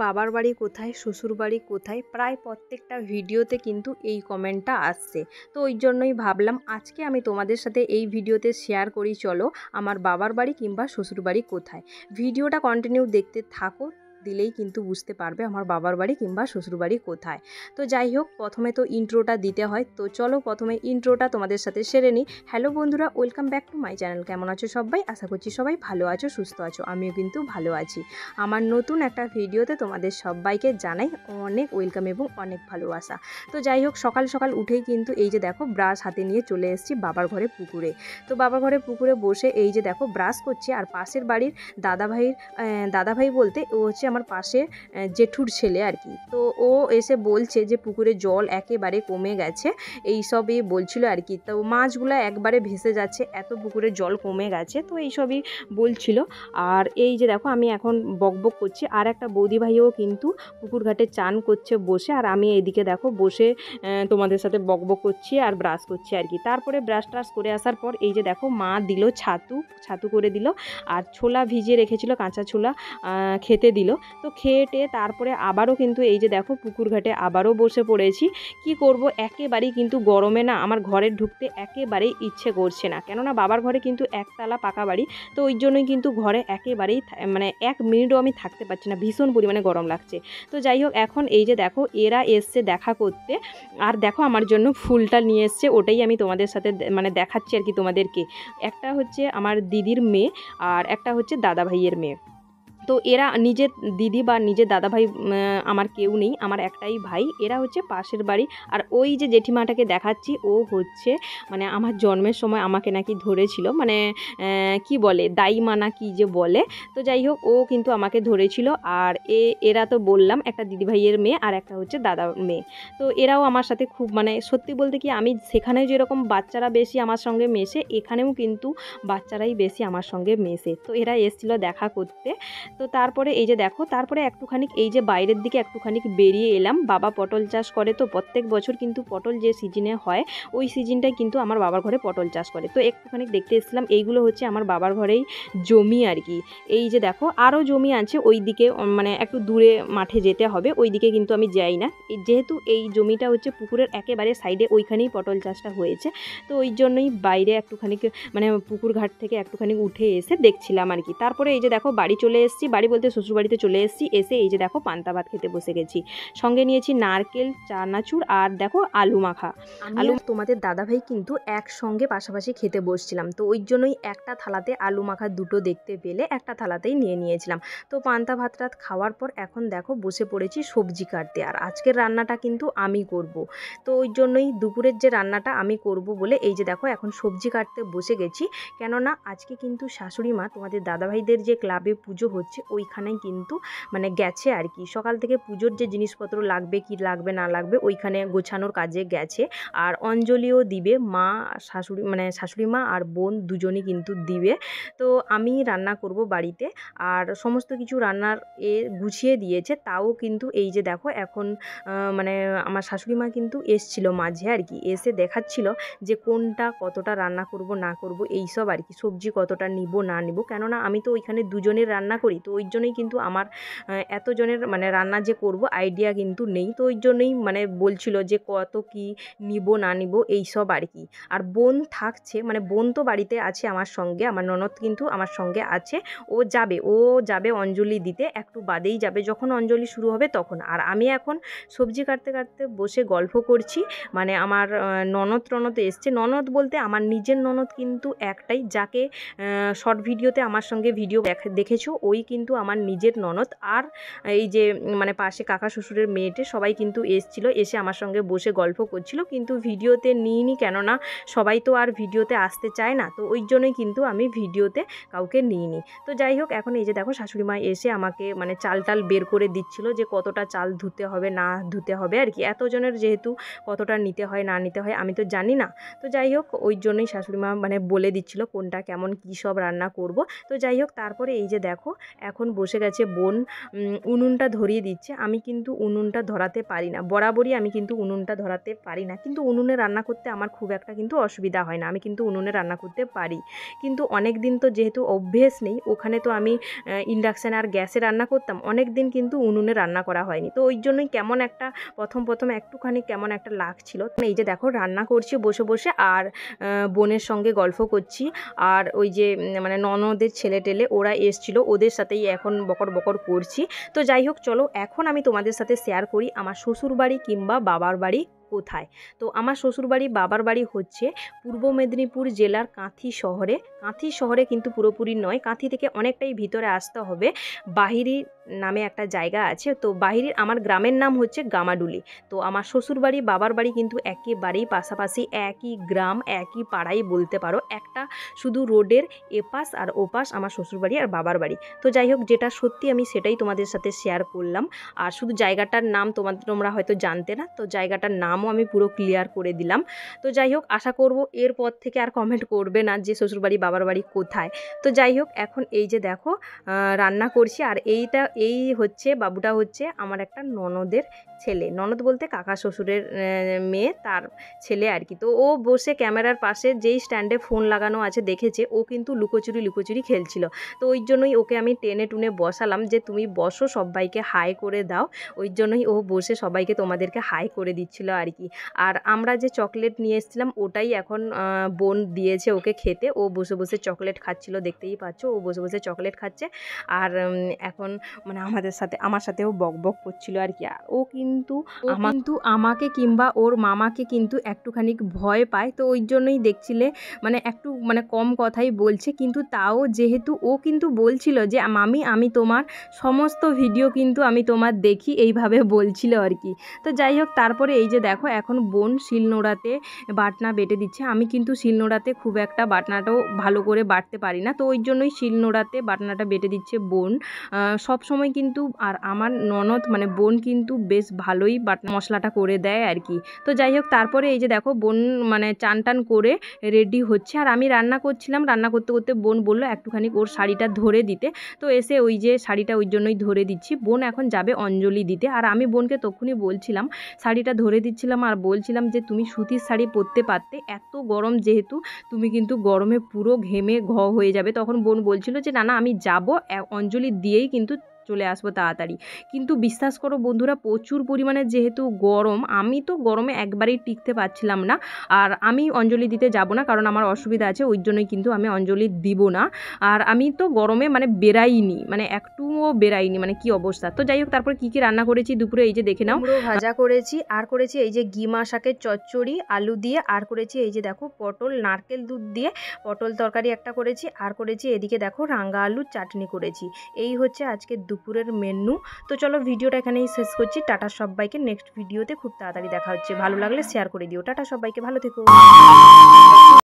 বাবার বাড়ি কোথায়, শ্বশুর বাড়ি কোথায়, প্রায় প্রত্যেকটা ভিডিওতে কিন্তু এই কমেন্টটা আসছে। তো ওই জন্যই ভাবলাম আজকে আমি তোমাদের সাথে এই ভিডিওতে শেয়ার করি। চলো, আমার বাবার বাড়ি কিংবা শ্বশুর বাড়ি কোথায়। ভিডিওটা কন্টিনিউ দেখতে থাকো, দিলেই কিন্তু বুঝতে পারবে আমার বাবার বাড়ি কিংবা শ্বশুর বাড়ি কোথায়। তো যাই হোক, প্রথমে তো ইন্ট্রোটা দিতে হয়, তো চলো প্রথমে ইন্ট্রোটা তোমাদের সাথে সেরে নিই। হ্যালো বন্ধুরা, welcome back to my channel. কেমন আছো সবাই? আশা করছি সবাই ভালো আছো, সুস্থ আছো। আমিও কিন্তু ভালো আছি। আমার নতুন একটা ভিডিওতে তোমাদের সবাইকে জানাই অনেক ওয়েলকাম এবং অনেক ভালোবাসা। তো যাই হোক, সকাল সকাল উঠেই কিন্তু এই যে দেখো ব্রাশ হাতে নিয়ে চলে এসেছি বাবার ঘরে পুকুরে। তো বাবার ঘরে পুকুরে বসে এই যে দেখো ব্রাশ করছি, আর পাশের বাড়ির দাদাভাই বলতে ও হচ্ছে আমার পাশে জেঠুর ছেলে আর কি। তো ও এসে বলছে যে পুকুরে জল একেবারে কমে গেছে, এইসবই বলছিল আর কি। তো মাছগুলো একবারে ভেসে যাচ্ছে, এত পুকুরে জল কমে গেছে, তো এইসবই বলছিল। আর এই যে দেখো আমি এখন বকবক করছি, আর একটা বৌদি ভাইও কিন্তু পুকুর ঘাটে চান করছে বসে, আর আমি এদিকে দেখো বসে তোমাদের সাথে বকবক করছি আর ব্রাশ করছি আর কি। তারপরে ব্রাশ ট্রাশ করে আসার পর এই যে দেখো মা দিল ছাতু করে দিল, আর ছোলা ভিজিয়ে রেখেছিল, কাঁচা ছোলা খেতে দিল। তো খেয়ে তারপরে আবারও কিন্তু এই যে দেখো পুকুর ঘাটে আবারও বসে পড়েছি। কি করব, একেবারেই কিন্তু গরমে না আমার ঘরে ঢুকতে একেবারেই ইচ্ছে করছে না, কেননা বাবার ঘরে কিন্তু একতলা পাকা বাড়ি। তো ওই জন্যই কিন্তু ঘরে একেবারেই মানে 1 মিনিটও আমি থাকতে পারছি না, ভীষণ পরিমাণে গরম লাগছে। তো যাই হোক, এখন এই যে দেখো এরা এসছে দেখা করতে, আর দেখো আমার জন্য ফুলটা নিয়ে এসছে, ওটাই আমি তোমাদের সাথে মানে দেখাচ্ছি আর কি তোমাদেরকে। একটা হচ্ছে আমার দিদির মেয়ে, আর একটা হচ্ছে দাদা ভাইয়ের মেয়ে। তো এরা নিজের দিদি বা নিজের দাদাভাই আমার কেউ নেই, আমার একটাই ভাই। এরা হচ্ছে পাশের বাড়ি। আর ওই যে জেঠিমাটাকে দেখাচ্ছি, ও হচ্ছে মানে আমার জন্মের সময় আমাকে নাকি ধরেছিল, মানে কি বলে দাইমা না কি যে বলে। তো যাই হোক, ও কিন্তু আমাকে ধরেছিল। আর এরা তো বললাম একটা দিদিভাইয়ের মেয়ে আর একটা হচ্ছে দাদার মেয়ে। তো এরাও আমার সাথে খুব মানে সত্যি বলতে কি, আমি সেখানেও যেরকম বাচ্চারা বেশি আমার সঙ্গে মেশে, এখানেও কিন্তু বাচ্চারাই বেশি আমার সঙ্গে মেশে। তো এরা এসেছিলো দেখা করতে। তো তারপরে এই যে দেখো, তারপরে একটুখানি এই যে বাইরের দিকে একটুখানি বেরিয়ে এলাম। বাবা পটল চাষ করে, তো প্রত্যেক বছর কিন্তু পটল যে সিজনে হয় ওই সিজনটাই কিন্তু আমার বাবার ঘরে পটল চাষ করে। তো একটুখানি দেখতে এসেছিলাম। এইগুলো হচ্ছে আমার বাবার ঘরেই জমি আর কি। এই যে দেখো আরও জমি আছে ওই দিকে, মানে একটু দূরে মাঠে যেতে হবে, ওই দিকে কিন্তু আমি যাই না। যেহেতু এই জমিটা হচ্ছে পুকুরের একেবারে সাইডে, ওইখানেই পটল চাষটা হয়েছে। তো ওই জন্যই বাইরে একটুখানি মানে পুকুর ঘাট থেকে একটুখানি উঠে এসে দেখছিলাম আর কি। তারপরে এই যে দেখো বাড়ি চলে এসেছি, বাড়ি বলতে শ্বশুরবাড়িতে চলে এসেছি। এসে এই যে দেখো পান্তা ভাত খেতে বসে গেছি। সঙ্গে নিয়েছি নারকেল, চানাচুর আর দেখো আলু মাখা। আলু তোমাদের দাদাভাই কিন্তু একসঙ্গে পাশাপাশি খেতে বসছিলাম, তো ওই জন্যই একটা থালাতে আলু মাখা দুটো দেখতে পেলে একটা থালাতেই নিয়ে নিয়েছিলাম। তো পান্তা ভাত রাত খাওয়ার পর এখন দেখো বসে পড়েছি সবজি কাটতে, আর আজকের রান্নাটা কিন্তু আমি করব। তো ওই জন্যই দুপুরের যে রান্নাটা আমি করব বলে এই যে দেখো এখন সবজি কাটতে বসে গেছি। কেননা আজকে কিন্তু শাশুড়ি মা তোমাদের দাদাভাইদের যে ক্লাবে পুজো হচ্ছে ওইখানে কিন্তু মানে গেছে আর কি। সকাল থেকে পুজোর যে জিনিসপত্র লাগবে কি লাগবে না লাগবে ওইখানে গোছানোর কাজে গেছে। আর অঞ্জলিও দিবে মা, শাশুড়ি মা আর বোন দুজনই কিন্তু দিবে। তো আমি রান্না করব বাড়িতে, আর সমস্ত কিছু রান্নার গুছিয়ে দিয়েছে। তাও কিন্তু এই যে দেখো এখন মানে আমার শাশুড়ি মা কিন্তু এসছিল মাঝে আর কি, এসে দেখাচ্ছিল যে কোনটা কতটা রান্না করব না করব এইসব আর কি, সবজি কতটা নিব না নিব। কেননা আমি তো ওইখানে দুজনের রান্না করি, তো ওই জন্যই কিন্তু আমার এতজনের মানে রান্না যে করব আইডিয়া কিন্তু নেই। তো ওই জন্যই মানে বলছিল যে কত কি নিব না নিব এইসব আর কি। আর বোন থাকছে, মানে বোন তো বাড়িতে আছে আমার সঙ্গে, আমার ননদ কিন্তু আমার সঙ্গে আছে। ও যাবে অঞ্জলি দিতে, একটু বাদেই যাবে, যখন অঞ্জলি শুরু হবে তখন। আর আমি এখন সবজি কাটতে কাটতে বসে গল্প করছি। মানে আমার ননদ এসছে, ননদ বলতে আমার নিজের ননদ কিন্তু একটাই, যাকে শর্ট ভিডিওতে আমার সঙ্গে ভিডিও দেখেছো, ওই কিন্তু আমার নিজের ননদ। আর এই যে মানে পাশে কাকা শ্বশুরের মেয়েটে সবাই কিন্তু এসছিল, এসে আমার সঙ্গে বসে গল্প করছিল, কিন্তু ভিডিওতে নিইনি, কেননা সবাই তো আর ভিডিওতে আসতে চায় না। তো ওই জন্যই কিন্তু আমি ভিডিওতে কাউকে নিইনি। তো যাই হোক, এখন এই যে দেখো শাশুড়ি মা এসে আমাকে মানে চাল বের করে দিচ্ছিল, যে কতটা চাল ধুতে হবে না ধুতে হবে আর কি। এতজনের যেহেতু কতটা নিতে হয় না নিতে হয় আমি তো জানি না। তো যাই হোক, ওই জন্যই শাশুড়ি মা মানে বলে দিচ্ছিল কোনটা কেমন কী সব রান্না করব। তো যাই হোক, তারপরে এই যে দেখো এখন বসে গেছে বোন উনুনটা ধরিয়ে দিচ্ছে। আমি কিন্তু উনুনটা ধরাতে পারি না, বরাবরই আমি কিন্তু উনুনটা ধরাতে পারি না, কিন্তু উনুনে রান্না করতে আমার খুব একটা কিন্তু অসুবিধা হয় না, আমি কিন্তু উনুনে রান্না করতে পারি। কিন্তু অনেক দিন তো যেহেতু অভ্যেস নেই, ওখানে তো আমি ইন্ডাকশান আর গ্যাসে রান্না করতাম, অনেক দিন কিন্তু উনুনে রান্না করা হয়নি, তো ওই জন্যই কেমন একটা প্রথম একটুখানি কেমন একটা লাগছিল। এই যে দেখো রান্না করছি বসে বসে, আর বোনের সঙ্গে গল্প করছি, আর ওই যে মানে ননদের ছেলে টেলে ওরা এসছিল, ওদের সাথেই এখন বকর বকর করছি। তো যাই হোক, চলো এখন আমি তোমাদের সাথে শেয়ার করি আমার শ্বশুর বাড়ি কিংবা বাবার বাড়ি কোথায়। তো আমার শ্বশুরবাড়ি বাবার বাড়ি হচ্ছে পূর্ব মেদিনীপুর জেলার কাঁথি শহরে। কাঁথি শহরে কিন্তু পুরোপুরি নয়, কাঁথি থেকে অনেকটাই ভিতরে আসতে হবে। বাহিরি নামে একটা জায়গা আছে, তো বাহিরির আমার গ্রামের নাম হচ্ছে গামাডুলি। তো আমার শ্বশুরবাড়ি বাবার বাড়ি কিন্তু একেবারেই পাশাপাশি, একই গ্রাম একই পাড়াই বলতে পারো, একটা শুধু রোডের এপাশ আর ওপাশ আমার শ্বশুরবাড়ি আর বাবার বাড়ি। তো যাই হোক, যেটা সত্যি আমি সেটাই তোমাদের সাথে শেয়ার করলাম। আর শুধু জায়গাটার নাম তোমরা হয়তো জানতে না, তো জায়গাটার নামও আমি পুরো ক্লিয়ার করে দিলাম। তো যাই হোক, আশা করব এরপর থেকে আর কমেন্ট করবে না যে শ্বশুরবাড়ি বাবার বাড়ি কোথায়। তো যাই হোক, এখন এই যে দেখো রান্না করছি, আর এই হচ্ছে বাবুটা হচ্ছে আমার একটা ননদের ছেলে, ননদ বলতে কাকা শ্বশুরের মেয়ে, তার ছেলে আর কি। তো ও বসে ক্যামেরার পাশে যেই স্ট্যান্ডে ফোন লাগানো আছে দেখেছে, ও কিন্তু লুকোচুরি খেলছিল। তো ওই জন্যই ওকে আমি টেনে টুনে বসালাম যে তুমি বসো, সবাইকে হাই করে দাও। ওই জন্যই ও বসে সবাইকে তোমাদেরকে হাই করে দিচ্ছিল আর কি। আর আমরা যে চকলেট নিয়ে এসেছিলাম ওটাই এখন বোন দিয়েছে ওকে খেতে। ও বসে বসে চকলেট খাচ্ছিল, দেখতেই পাচ্ছ ও বসে বসে চকলেট খাচ্ছে। আর এখন মানে আমার সাথেও বক বক করছিল আর কি। ও কিন্তু আমাকে কিংবা ওর মামাকে কিন্তু একটুখানি ভয় পায়, তো ওই জন্যই দেখছিলে মানে একটু মানে কম কথাই বলছে, কিন্তু তাও যেহেতু ও কিন্তু বলছিল যে মামি আমি তোমার সমস্ত ভিডিও কিন্তু আমি তোমার দেখি, এইভাবে বলছিল আর কি। তো যাই হোক, তারপরে এই যে দেখো এখন বোন শিলনোড়াতে বাটনা বেটে দিচ্ছে। আমি কিন্তু শিলনোড়াতে খুব একটা বাটনাটাও ভালো করে বাটতে পারি না, তো ওই জন্যই শিলনোড়াতে বাটনাটা বেটে দিচ্ছে বোন সব সময় কিন্তু। আর আমার ননদ মানে বোন কিন্তু বেশ ভালোই বাটনা মশলাটা করে দেয় আর কি। তো যাই হোক, তারপরে এই যে দেখো বোন মানে চান টান করে রেডি হচ্ছে, আর আমি রান্না করছিলাম। রান্না করতে করতে বোন বললো একটুখানি ওর শাড়িটা ধরে দিতে, তো এসে ওই যে শাড়িটা ওই জন্যই ধরে দিচ্ছি। বোন এখন যাবে অঞ্জলি দিতে, আর আমি বোনকে তখনই বলছিলাম, শাড়িটা ধরে দিচ্ছিলাম আর বলছিলাম যে তুমি সুতির শাড়ি পরতে পারতে, এত গরম যেহেতু তুমি কিন্তু গরমে পুরো ঘেমে হয়ে যাবে। তখন বোন বলছিল যে না আমি যাব, অঞ্জলি দিয়েই কিন্তু চলে আসবো তাড়াতাড়ি। কিন্তু বিশ্বাস করো বন্ধুরা, প্রচুর পরিমাণে যেহেতু গরম, আমি তো গরমে একবারেই টিকতে পারছিলাম না। আর আমি অঞ্জলি দিতে যাব না, কারণ আমার অসুবিধা আছে, ওই জন্যই কিন্তু আমি অঞ্জলি দিব না। আর আমি তো গরমে মানে বেরাইনি, মানে একটুও বেরাইনি, মানে কি অবস্থা। তো যাই হোক, তারপরে কী রান্না করেছি দুপুরে এই যে দেখে নাও। কুমড়ো ভাজা করেছি, আর করেছি এই যে গিমা শাকের চচ্চড়ি আলু দিয়ে, আর করেছি এই যে দেখো পটল নারকেল দুধ দিয়ে পটল তরকারি একটা করেছি, আর করেছি এদিকে দেখো রাঙা আলুর চাটনি করেছি। এই হচ্ছে আজকে দুপুরের মেনু। তো চলো ভিডিওটা এখানেই শেষ করছি। টাটা সবাইকে, নেক্সট ভিডিওতে খুব তাড়াতাড়ি দেখা হচ্ছে। ভালো লাগলে শেয়ার করে দিও। টাটা সবাইকে, ভালো থেকো।